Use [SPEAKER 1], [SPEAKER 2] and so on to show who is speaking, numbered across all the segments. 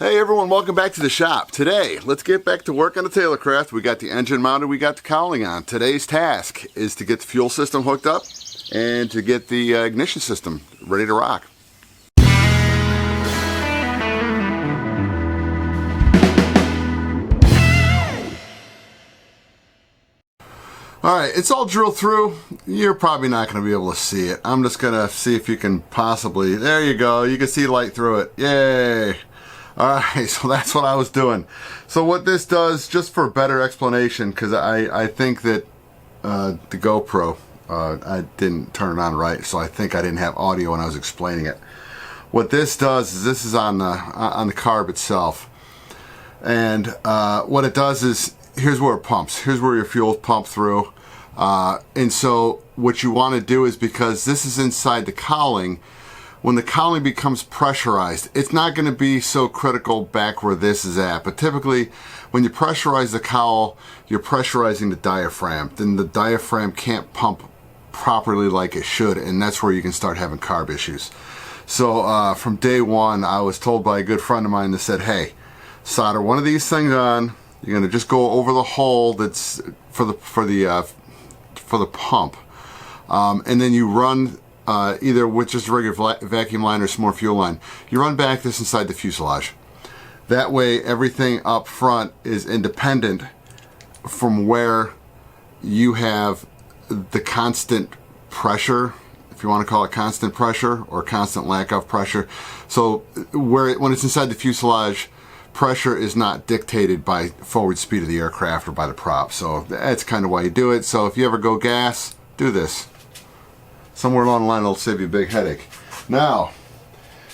[SPEAKER 1] Hey everyone, welcome back to the shop. Today, let's get back to work on the Taylorcraft. We got the engine mounted, we got the cowling on. Today's task is to get the fuel system hooked up and to get the ignition system ready to rock. Alright, it's all drilled through. You're probably not going to be able to see it. I'm just going to see if you can possibly... There you go, you can see light through it. Yay! Alright, so that's what I was doing. So what this does, just for a better explanation, because I think that the GoPro, I didn't turn it on right, so I think I didn't have audio when I was explaining it. What this does is this is on the carb itself. And what it does is, here's where it pumps. Here's where your fuel's pumped through. And so what you want to do is, because this is inside the cowling, when the cowling becomes pressurized, it's not going to be so critical back where this is at. But typically, when you pressurize the cowl, you're pressurizing the diaphragm. Then the diaphragm can't pump properly like it should, and that's where you can start having carb issues. So from day one, I was told by a good friend of mine that said, hey, solder one of these things on. You're going to just go over the hole that's for the pump, and then you run either with just a regular vacuum line or some more fuel line. You run back this inside the fuselage. That way everything up front is independent from where you have the constant pressure, if you want to call it constant pressure or constant lack of pressure. So when it's inside the fuselage, pressure is not dictated by forward speed of the aircraft or by the prop. So that's kind of why you do it. So if you ever go gas, do this. Somewhere along the line it'll save you a big headache. Now,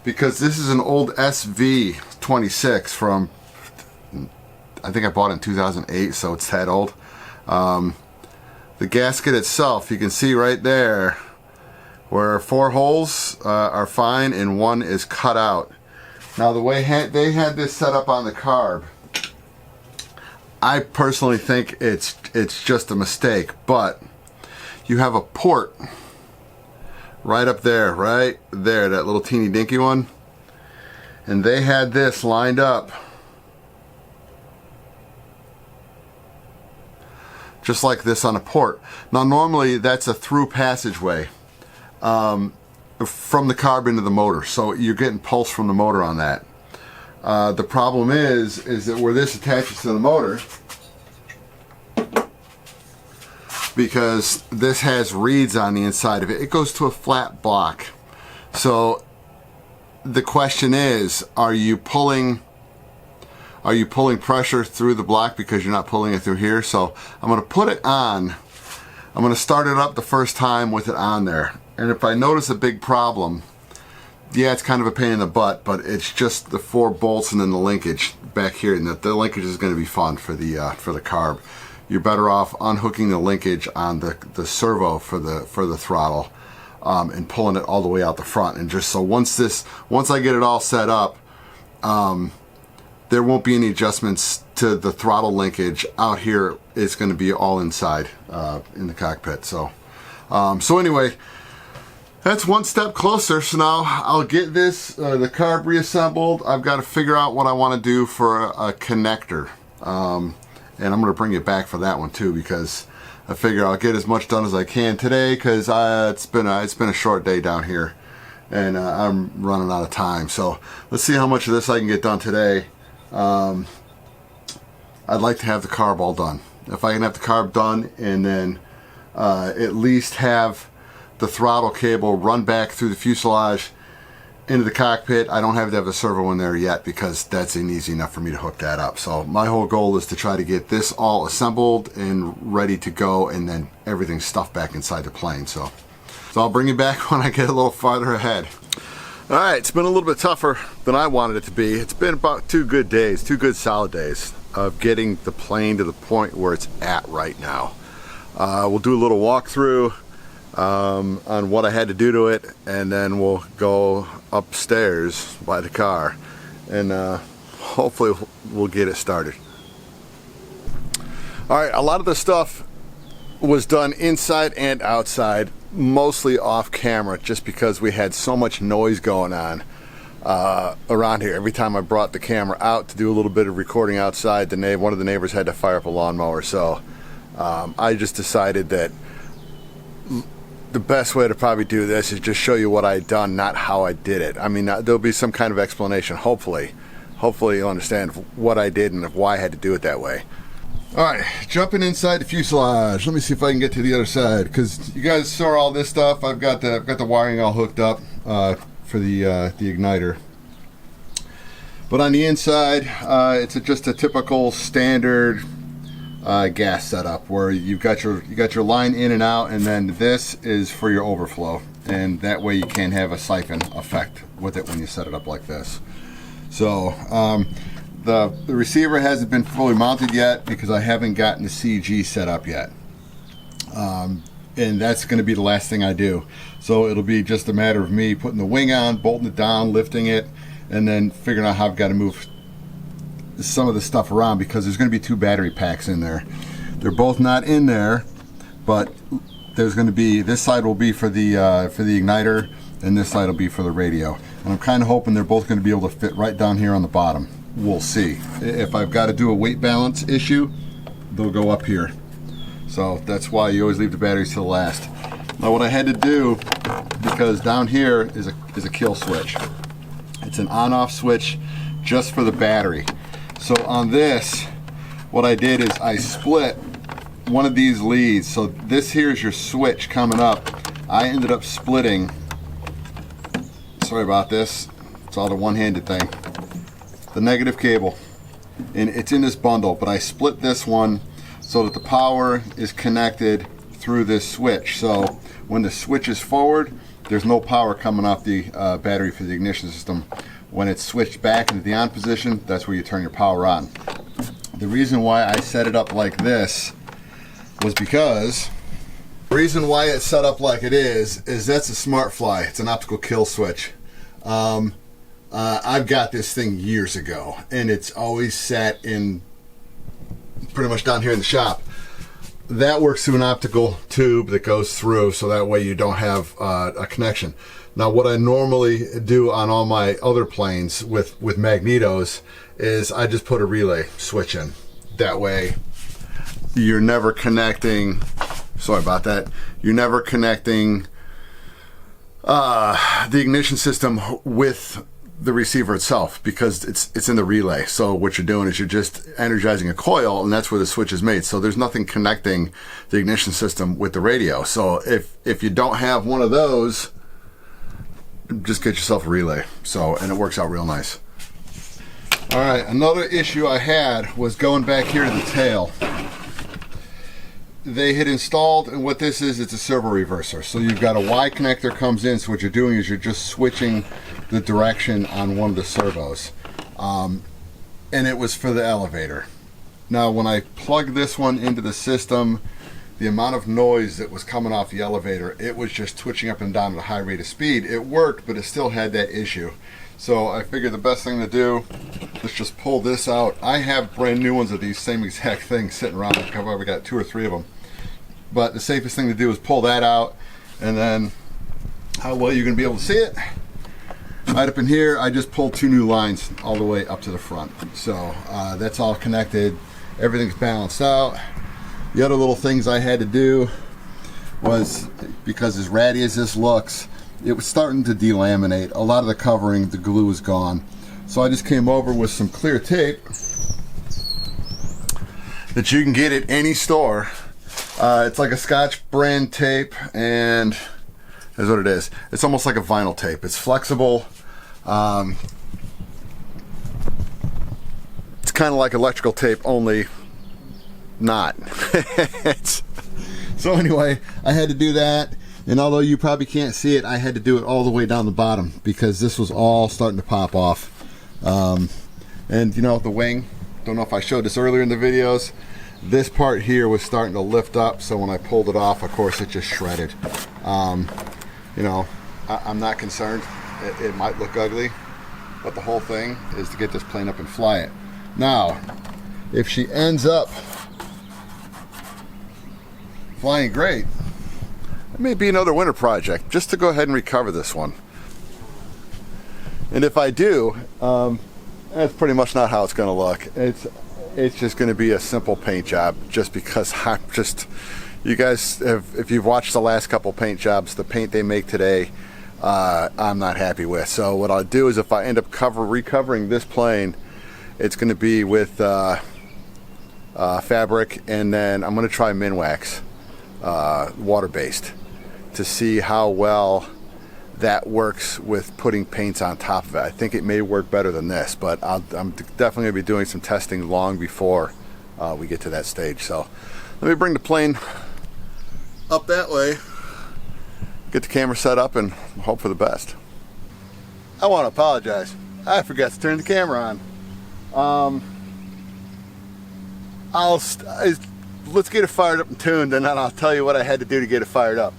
[SPEAKER 1] because this is an old SV26 from, I think I bought it in 2008, so it's that old. The gasket itself, you can see right there where 4 holes are fine and 1 is cut out. Now the way they had this set up on the carb, I personally think it's just a mistake, but you have a port right up there, that little teeny dinky one, and they had this lined up just like this on a port. Now normally that's a through passageway from the carb into the motor, so you're getting pulse from the motor on that. The problem is that where this attaches to the motor, because this has reeds on the inside of it, it goes to a flat block. So the question is, are you pulling pressure through the block because you're not pulling it through here? So I'm going to put it on. I'm going to start it up the first time with it on there. And if I notice a big problem, yeah, it's kind of a pain in the butt, but it's just the 4 bolts and then the linkage back here, and the linkage is going to be fun for the carb. You're better off unhooking the linkage on the servo for the throttle and pulling it all the way out the front. And just so once I get it all set up, there won't be any adjustments to the throttle linkage out here. It's going to be all inside in the cockpit. So anyway, that's one step closer. So now I'll get this the carb reassembled. I've got to figure out what I want to do for a connector. And I'm going to bring it back for that one too, because I figure I'll get as much done as I can today, because it's been a short day down here, and I'm running out of time. So let's see how much of this I can get done today. I'd like to have the carb all done. If I can have the carb done and then at least have the throttle cable run back through the fuselage into the cockpit. I don't have to have a servo in there yet, because that's easy enough for me to hook that up. So my whole goal is to try to get this all assembled and ready to go, and then everything stuffed back inside the plane. So I'll bring you back when I get a little farther ahead. Alright, it's been a little bit tougher than I wanted it to be. It's been about 2 good days, 2 good solid days of getting the plane to the point where it's at right now. We'll do a little walkthrough on what I had to do to it, and then we'll go upstairs by the car, and hopefully we'll get it started. Alright, a lot of the stuff was done inside and outside, mostly off camera, just because we had so much noise going on. around here. Every time I brought the camera out to do a little bit of recording outside, one of the neighbors had to fire up a lawnmower. So I just decided that the best way to probably do this is just show you what I'd done, not how I did it. I mean, there'll be some kind of explanation, hopefully you'll understand what I did and why I had to do it that way. All right, jumping inside the fuselage. Let me see if I can get to the other side, because you guys saw all this stuff. I've got the wiring all hooked up for the igniter. But on the inside, it's just a typical standard gas setup where you got your line in and out, and then this is for your overflow, and that way you can't have a siphon effect with it when you set it up like this. So the receiver hasn't been fully mounted yet because I haven't gotten the CG set up yet, and that's going to be the last thing I do. So it'll be just a matter of me putting the wing on, bolting it down, lifting it, and then figuring out how I've got to move some of the stuff around, because there's going to be 2 battery packs in there. They're both not in there, but there's going to be, this side will be for the igniter, and this side will be for the radio. And I'm kind of hoping they're both going to be able to fit right down here on the bottom. We'll see. If I've got to do a weight balance issue, they'll go up here. So that's why you always leave the batteries to the last. Now what I had to do, because down here is a kill switch. It's an on-off switch just for the battery. So on this, what I did is I split one of these leads. So this here is your switch coming up. I ended up splitting, sorry about this, it's all the one-handed thing, the negative cable, and it's in this bundle, but I split this one so that the power is connected through this switch. So when the switch is forward, there's no power coming off the battery for the ignition system. When it's switched back into the on position, that's where you turn your power on. The reason why I set it up like this was because the reason why it's set up like it is that's a smart fly. It's an optical kill switch. I've got this thing years ago, and it's always sat in pretty much down here in the shop. That works through an optical tube that goes through, so that way you don't have a connection. Now what I normally do on all my other planes with magnetos is I just put a relay switch in. That way you're never connecting, sorry about that, you're never connecting the ignition system with the receiver itself, because it's in the relay. So what you're doing is you're just energizing a coil, and that's where the switch is made. So there's nothing connecting the ignition system with the radio. So if you don't have one of those, just get yourself a relay. So, and it works out real nice. All right, another issue I had was going back here to the tail. They had installed, and what this is, it's a servo reverser. So you've got a Y connector comes in, so what you're doing is you're just switching the direction on one of the servos. And it was for the elevator. Now when I plugged this one into the system, the amount of noise that was coming off the elevator, it was just twitching up and down at a high rate of speed. It worked, but it still had that issue. So I figured the best thing to do is just pull this out. I have brand new ones of these same exact things sitting around. I've probably got 2 or 3 of them. But the safest thing to do is pull that out, and then how well you're going to be able to see it. Right up in here, I just pulled 2 new lines all the way up to the front. So that's all connected. Everything's balanced out. The other little things I had to do was, because as ratty as this looks, it was starting to delaminate. A lot of the covering, the glue is gone. So I just came over with some clear tape that you can get at any store. It's like a Scotch brand tape, and here's what it is. It's almost like a vinyl tape. It's flexible. It's kind of like electrical tape, only not. So anyway, I had to do that, and although you probably can't see it, I had to do it all the way down the bottom because this was all starting to pop off. And you know, the wing, don't know if I showed this earlier in the videos, this part here was starting to lift up, so when I pulled it off, of course it just shredded. You know, I'm not concerned. It might look ugly, but the whole thing is to get this plane up and fly it. Now, if she ends up flying great, it may be another winter project, just to go ahead and recover this one. And if I do, that's pretty much not how it's going to look. It's just going to be a simple paint job, just because you guys have, if you've watched the last couple paint jobs, the paint they make today, I'm not happy with. So what I'll do is, if I end up recovering this plane, it's going to be with fabric, and then I'm going to try Minwax, water-based, to see how well that works with putting paints on top of it. I think it may work better than this, but I'm definitely going to be doing some testing long before we get to that stage. So let me bring the plane up that way, get the camera set up, and hope for the best. I want to apologize. I forgot to turn the camera on. Let's get it fired up and tuned, and then I'll tell you what I had to do to get it fired up.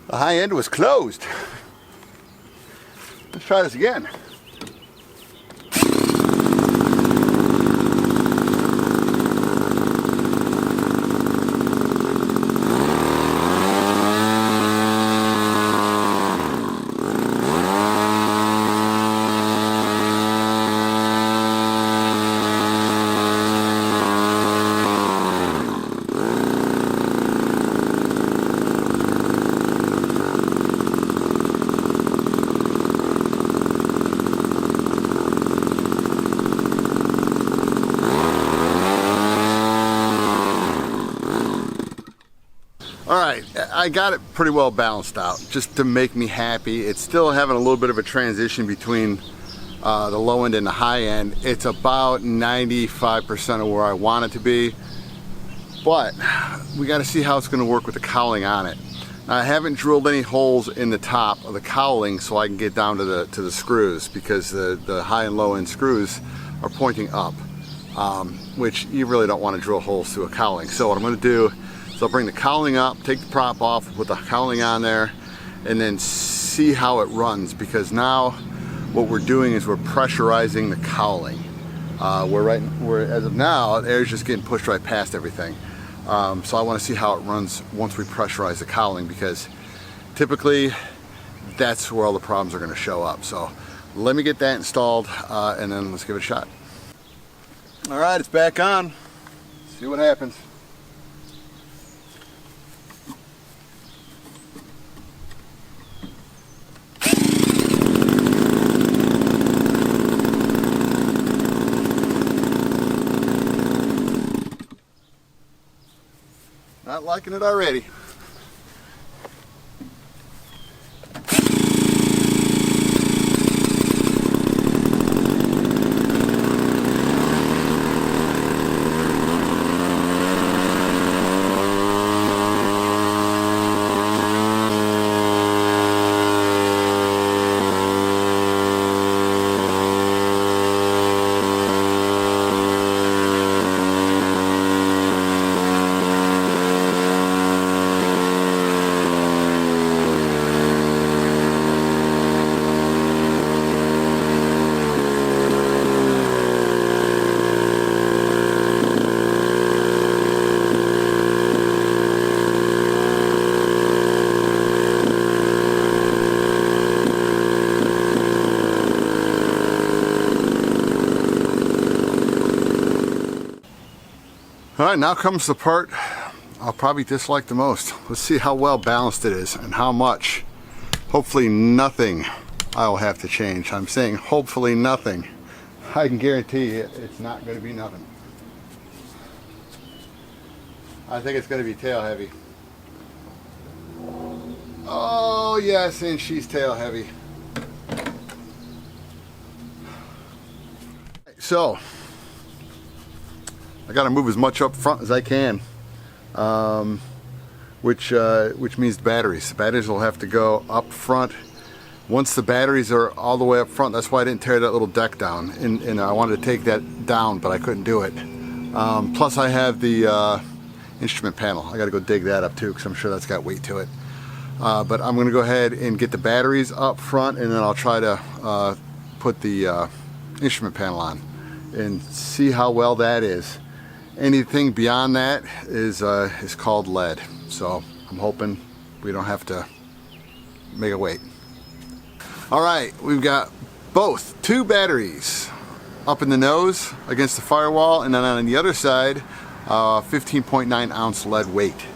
[SPEAKER 1] The high end was closed. Let's try this again. Alright, I got it pretty well balanced out, just to make me happy. It's still having a little bit of a transition between the low end and the high end. It's about 95% of where I want it to be, but we got to see how it's going to work with the cowling on it. Now, I haven't drilled any holes in the top of the cowling so I can get down to the screws, because the high and low end screws are pointing up, which you really don't want to drill holes through a cowling. So what I'm going to do, so I'll bring the cowling up, take the prop off, put the cowling on there, and then see how it runs, because now what we're doing is we're pressurizing the cowling. As of now, the air's just getting pushed right past everything. So I want to see how it runs once we pressurize the cowling, because typically that's where all the problems are going to show up. So let me get that installed, and then let's give it a shot. All right, it's back on. See what happens. Not liking it already. Alright, now comes the part I'll probably dislike the most. Let's see how well balanced it is and how much. Hopefully nothing I'll have to change. I'm saying hopefully nothing. I can guarantee you it's not going to be nothing. I think it's going to be tail heavy. Oh yes, and she's tail heavy. So I got to move as much up front as I can, which means batteries. The batteries will have to go up front. Once the batteries are all the way up front, that's why I didn't tear that little deck down, and I wanted to take that down, but I couldn't do it. Plus I have the instrument panel. I got to go dig that up too, because I'm sure that's got weight to it. But I'm going to go ahead and get the batteries up front, and then I'll try to put the instrument panel on and see how well that is. Anything beyond that is called lead. So I'm hoping we don't have to make it wait. All right, we've got both 2 batteries up in the nose against the firewall, and then on the other side, 15.9 ounce lead weight.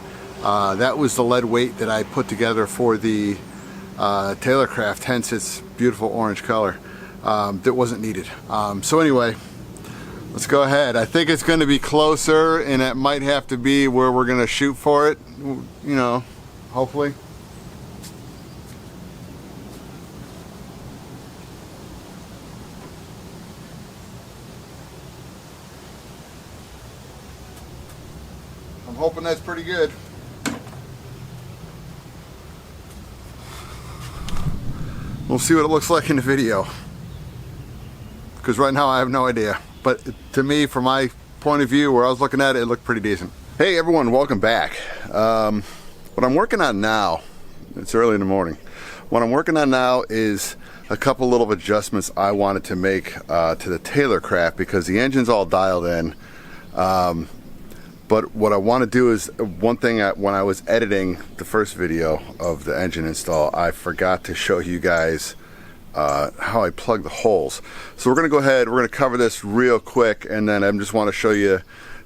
[SPEAKER 1] That was the lead weight that I put together for the Taylorcraft, hence its beautiful orange color. That wasn't needed. So anyway, let's go ahead. I think it's going to be closer, and it might have to be where we're going to shoot for it, you know, hopefully. I'm hoping that's pretty good. We'll see what it looks like in the video, because right now I have no idea. But to me, from my point of view, where I was looking at it, it looked pretty decent. Hey everyone, welcome back. What I'm working on now, it's early in the morning. What I'm working on now is a couple little adjustments I wanted to make to the Taylorcraft, because the engine's all dialed in. But what I want to do is, one thing, when I was editing the first video of the engine install, I forgot to show you guys how I plug the holes. So we're going to go ahead, we're going to cover this real quick, and then I just want to show you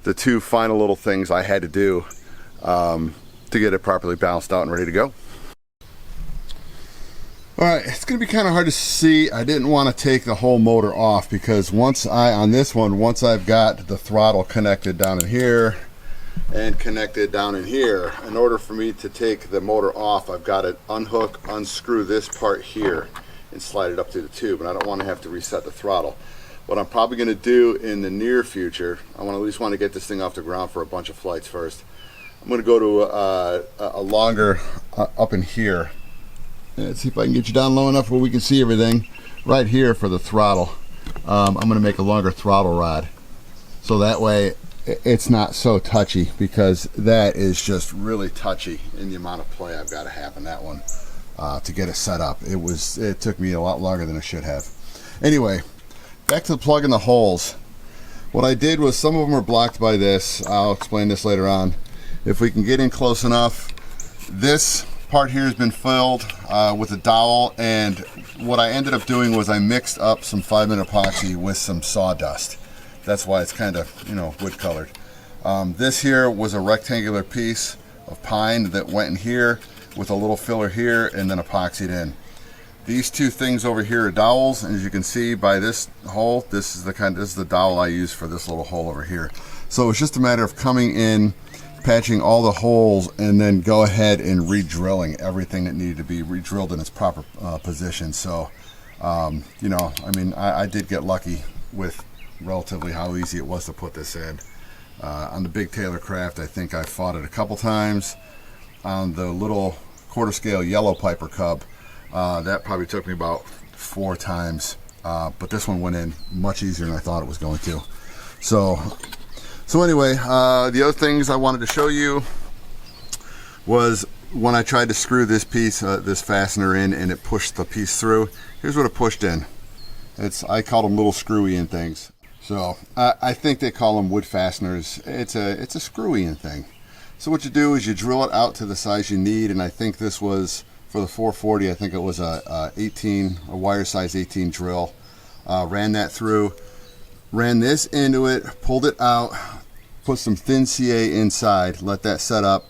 [SPEAKER 1] the 2 final little things I had to do to get it properly balanced out and ready to go. Alright, it's going to be kind of hard to see. I didn't want to take the whole motor off, because once I've got the throttle connected down in here and connected down in here, in order for me to take the motor off, I've got to unhook, unscrew this part here and slide it up through the tube, and I don't want to have to reset the throttle. What I'm probably going to do in the near future, I want to at least want to get this thing off the ground for a bunch of flights first. I'm going to go to a longer up in here. Let's see if I can get you down low enough where we can see everything. Right here for the throttle. I'm going to make a longer throttle rod, so that way it's not so touchy, because that is just really touchy in the amount of play I've got to have in that one to get it set up. It took me a lot longer than it should have. Anyway, back to the plug in the holes. What I did was, some of them are blocked by this. I'll explain this later on. If we can get in close enough, this part here has been filled with a dowel, and what I ended up doing was I mixed up some 5-minute epoxy with some sawdust. That's why it's kind of, you know, wood colored. This here was a rectangular piece of pine that went in here with a little filler here and then epoxied in. These 2 things over here are dowels, and as you can see by this hole, this is the dowel I use for this little hole over here. So it's just a matter of coming in, patching all the holes, and then go ahead and re-drilling everything that needed to be re-drilled in its proper position. So you know, I mean, I did get lucky with relatively how easy it was to put this in. On the big Taylorcraft, I think I fought it a couple times. On the little quarter scale yellow Piper Cub, that probably took me about 4 times, but this one went in much easier than I thought it was going to. So anyway, the other things I wanted to show you was when I tried to screw this piece, this fastener in, and it pushed the piece through. Here's what it pushed in. I call them little screwy in things. So I think they call them wood fasteners. It's a screwy in thing. So what you do is you drill it out to the size you need, and I think this was for the 440. I think it was a wire size 18 drill. Ran that through, ran this into it, pulled it out, put some thin CA inside, let that set up.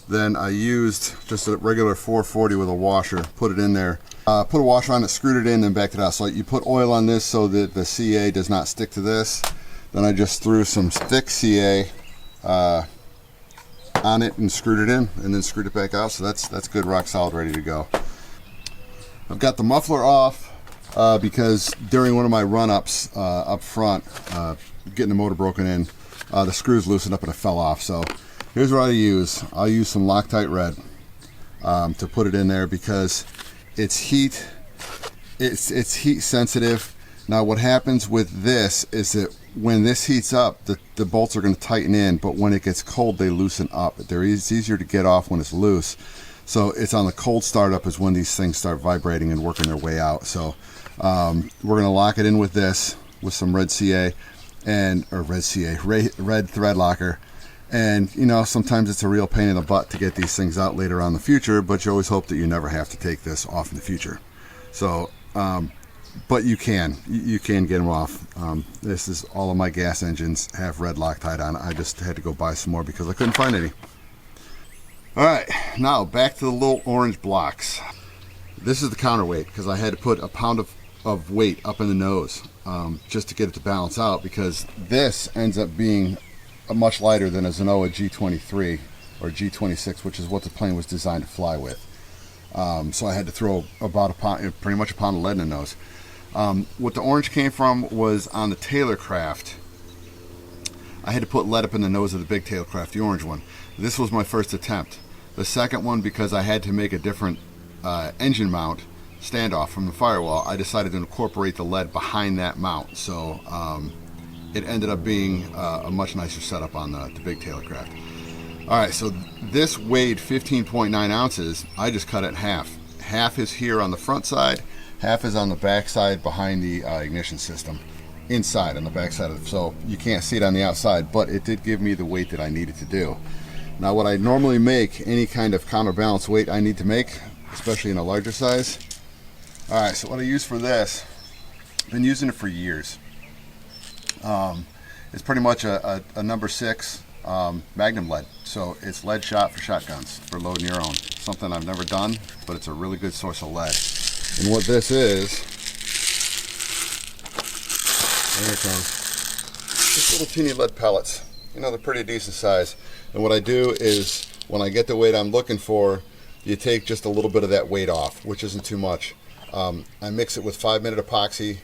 [SPEAKER 1] Then I used just a regular 440 with a washer, put it in there. Put a washer on it, screwed it in, then backed it out. So you put oil on this so that the CA does not stick to this. Then I just threw some thick CA on it and screwed it in, and then screwed it back out. So that's good, rock solid, ready to go. I've got the muffler off because during one of my run-ups up front, getting the motor broken in, the screws loosened up and it fell off. So here's what I use. I'll use some Loctite Red to put it in there because it's heat sensitive. Now what happens with this is that when this heats up, the bolts are going to tighten in, but when it gets cold, they loosen up. It's easier to get off when it's loose. So it's on the cold startup is when these things start vibrating and working their way out. So we're going to lock it in with this, with some red thread locker. And you know, sometimes it's a real pain in the butt to get these things out later on in the future, but you always hope that you never have to take this off in the future. So but you can get them off. This is all of my gas engines have red Loctite on. I just had to go buy some more because I couldn't find any. All right, now back to the little orange blocks. This is the counterweight because I had to put a pound of weight up in the nose just to get it to balance out, because this ends up being much lighter than a Zenoa G23 or G26, which is what the plane was designed to fly with. So I had to throw about a pound, pretty much a pound of lead in the nose. What the orange came from was on the Taylorcraft. I had to put lead up in the nose of the big Taylorcraft, the orange one. This was my first attempt. The second one, because I had to make a different engine mount standoff from the firewall, I decided to incorporate the lead behind that mount. So it ended up being a much nicer setup on the big Taylorcraft. All right, so this weighed 15.9 ounces. I just cut it in half. Half is here on the front side, half is on the back side behind the ignition system, inside on the back side of it. So you can't see it on the outside, but it did give me the weight that I needed to do. Now what I normally make, any kind of counterbalance weight I need to make, especially in a larger size. All right, so what I use for this, I've been using it for years. It's pretty much a number 6 Magnum lead. So it's lead shot for shotguns, for loading your own. Something I've never done, but it's a really good source of lead. And what this is, there it goes, just little teeny lead pellets. You know, they're pretty decent size. And what I do is, when I get the weight I'm looking for, you take just a little bit of that weight off, which isn't too much. I mix it with 5-minute epoxy,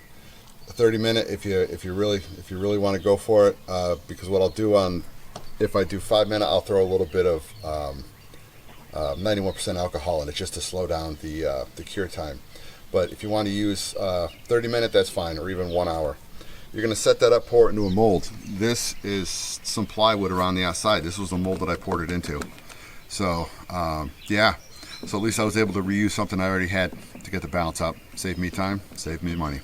[SPEAKER 1] 30-minute if you really want to go for it. Because what I'll do if I do 5-minute, I'll throw a little bit of 91% alcohol in it just to slow down the cure time. But if you want to use 30-minute, that's fine, or even 1 hour. You're going to set that up, pour it into a mold. This is some plywood around the outside. This was the mold that I poured it into. So yeah, so at least I was able to reuse something I already had to get the balance up. Save me time, save me money.